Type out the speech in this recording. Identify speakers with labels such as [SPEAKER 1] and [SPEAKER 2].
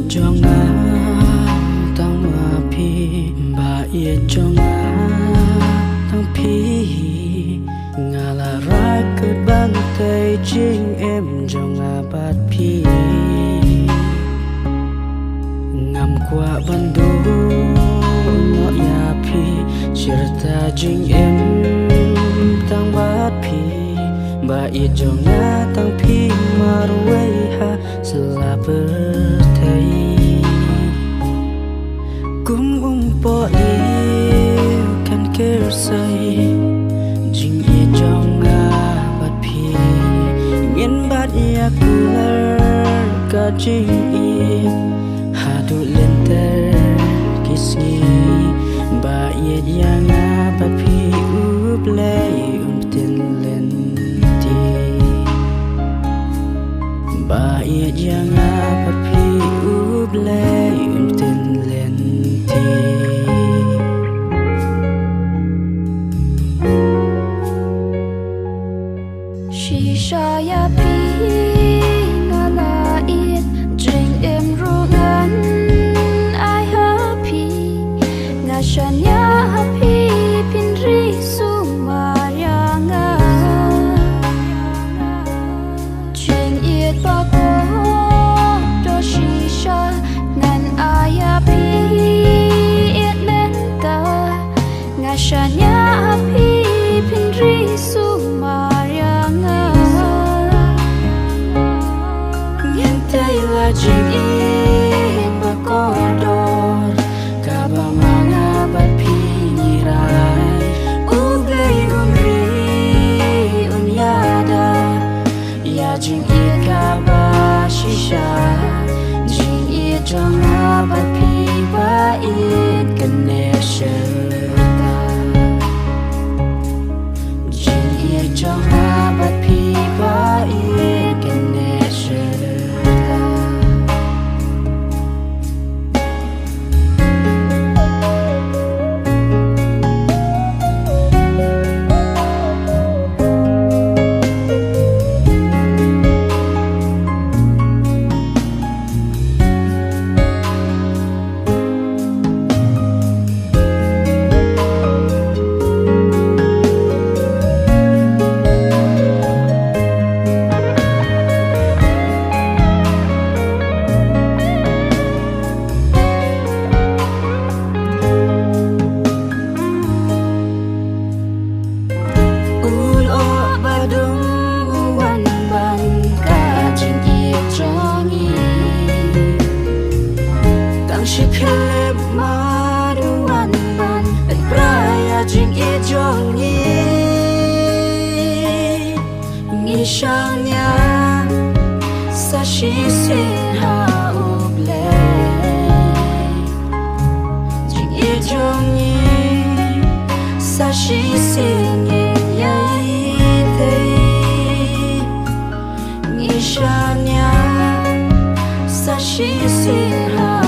[SPEAKER 1] cho ngã tăng hoa phi bà ye cho ngã tăng phi ngà là ra cứ ban tay chính em cho ngà bát phi ngắm qua ban đô ngõ ya phi cerita chính em tăng bát phi bà ye cho ngà tăng phi marway ha selaber kum po liu kan ker say jing ye jong nga bat phi miền bat ya kular ka jing ye ha du len ter kisni ba ye ya nga bat phi up lay tin len ti ba ye ya nga bat phi up lay tin len
[SPEAKER 2] Shisha ya pi ngala it jing em rugan ai happy ngashan ya happy pin ri su maria nga jing it ba ko do shisha ngan ai happy it menta ngashan ya happy pin ri su
[SPEAKER 1] jing in ba kodor ka ba mga bat piniray uglay unri unyada ya jing in ka ba shisha jing in jong bat pi ba in connection jing in jong bat pi ba in connection she philip maru wan ban ben praya jing e jong ni shang nya sa shi sin ha uble jing e jong ni sa shi sin ya te ni shang nya sa shi sin ha